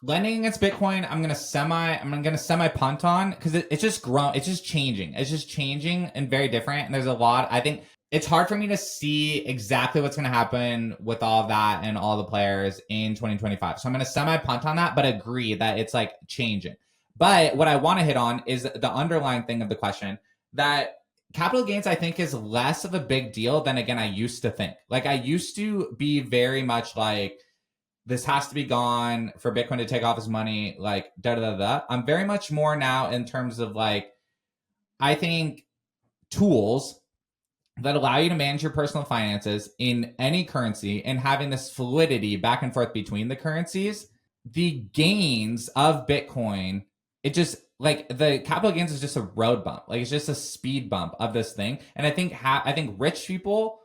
lending against Bitcoin, I'm gonna semi punt on because it's just grown. It's just changing. It's just changing and very different. And there's a lot. I think it's hard for me to see exactly what's gonna happen with all of that and all the players in 2025. So I'm gonna semi punt on that, but agree that it's like changing. But what I want to hit on is the underlying thing of the question that capital gains, I think, is less of a big deal than again I used to think. Like I used to be very much like this has to be gone for Bitcoin to take off his money, like da da da da. I'm very much more now in terms of like, I think tools that allow you to manage your personal finances in any currency and having this fluidity back and forth between the currencies, the gains of Bitcoin, it just like the capital gains is just a road bump. Like it's just a speed bump of this thing. And I think rich people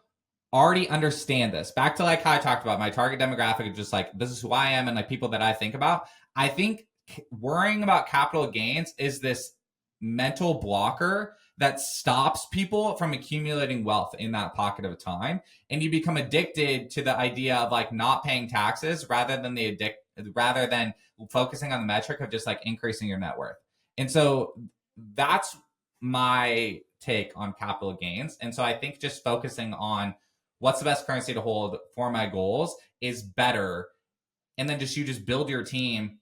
already understand this. Back to like how I talked about my target demographic of just like this is who I am and like people that I think about. I think worrying about capital gains is this mental blocker that stops people from accumulating wealth in that pocket of time, and you become addicted to the idea of like not paying taxes rather than focusing on the metric of just like increasing your net worth. And so that's my take on capital gains. And so I think just focusing on what's the best currency to hold for my goals is better. And then you just build your team.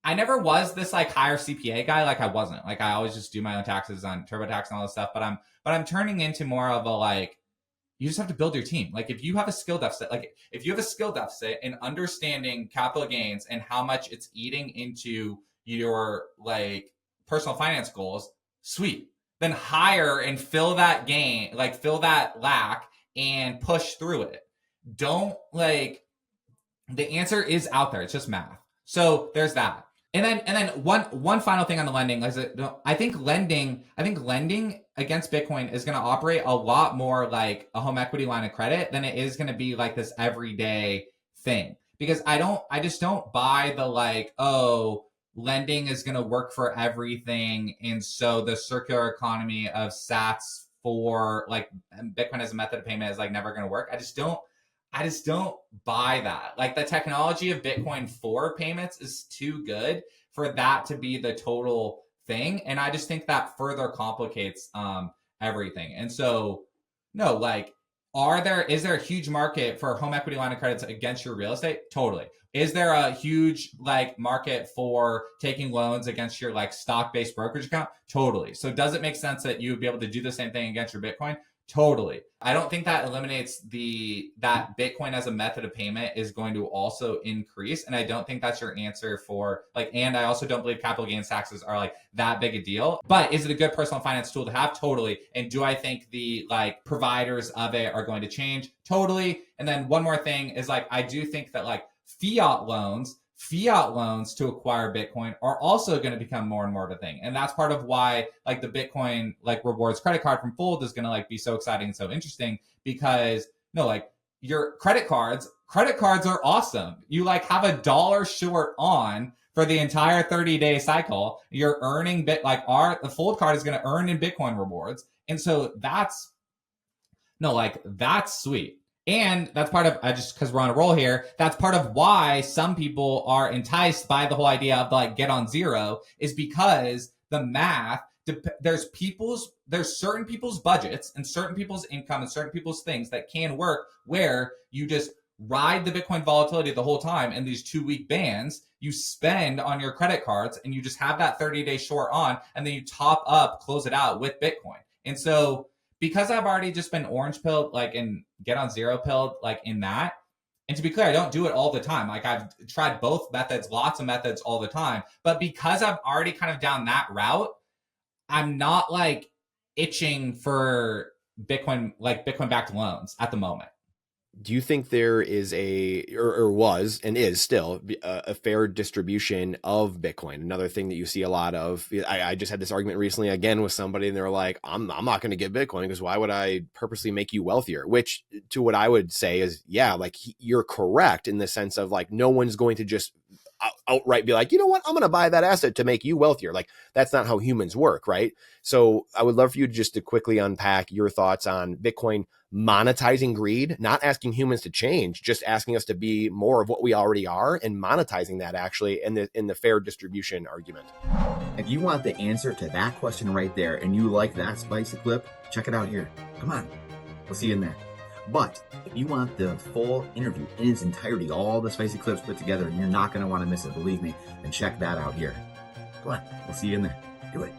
I never was this like higher CPA guy. Like I wasn't. Like I always just do my own taxes on TurboTax and all this stuff. But I'm turning into more of a like, you just have to build your team. Like if you have a skill deficit, and understanding capital gains and how much it's eating into your like personal finance goals, sweet. Then hire and fill that gain, like fill that lack and push through it. Don't like, the answer is out there. It's just math. So there's that. And then one final thing on the lending is that I think lending against Bitcoin is going to operate a lot more like a home equity line of credit than it is going to be like this everyday thing. Because I just don't buy the like, oh, lending is going to work for everything, and so the circular economy of sats for like Bitcoin as a method of payment is like never going to work. I just don't buy that. Like the technology of Bitcoin for payments is too good for that to be the total thing. And I just think that further complicates everything. And so, no, like, is there a huge market for home equity line of credits against your real estate? Totally. Is there a huge like market for taking loans against your like stock-based brokerage account? Totally. So does it make sense that you would be able to do the same thing against your Bitcoin? Totally. I don't think that eliminates that Bitcoin as a method of payment is going to also increase. And I don't think that's your answer for like, and I also don't believe capital gains taxes are like that big a deal. But is it a good personal finance tool to have? Totally. And do I think the like providers of it are going to change? Totally. And then one more thing is like, I do think that like fiat loans to acquire Bitcoin are also going to become more and more of a thing. And that's part of why like the Bitcoin like rewards credit card from Fold is going to like be so exciting and so interesting, because no, like your credit cards are awesome. You like have $1 short on for the entire 30-day cycle. You're earning the Fold card is going to earn in Bitcoin rewards. And so that's sweet. And that's part of, just because we're on a roll here, that's part of why some people are enticed by the whole idea of like get on zero, is because the math, there's certain people's budgets and certain people's income and certain people's things that can work where you just ride the Bitcoin volatility the whole time in these 2-week bands, you spend on your credit cards and you just have that 30-day short on, and then you top up, close it out with Bitcoin. And so because I've already just been orange pilled, like, and get on zero pilled, like in that. And to be clear, I don't do it all the time. Like I've tried both methods, lots of methods all the time. But because I'm already kind of down that route, I'm not like itching for Bitcoin, like Bitcoin backed loans at the moment. Do you think there is or was and is still a fair distribution of Bitcoin? Another thing that you see a lot of, I just had this argument recently again with somebody, and they're like, I'm not going to get Bitcoin because why would I purposely make you wealthier? Which to what I would say is, yeah, like you're correct in the sense of like, no one's going to just outright be like, you know what, I'm going to buy that asset to make you wealthier. Like, that's not how humans work, right? So I would love for you just to quickly unpack your thoughts on Bitcoin monetizing greed, not asking humans to change, just asking us to be more of what we already are, and monetizing that actually in the fair distribution argument. If you want the answer to that question right there, and you like that spicy clip, check it out here. Come on, we'll see you in there. But if you want the full interview in its entirety, all the spicy clips put together, and you're not going to want to miss it, believe me, then check that out here. Come on, we'll see you in there. Do it.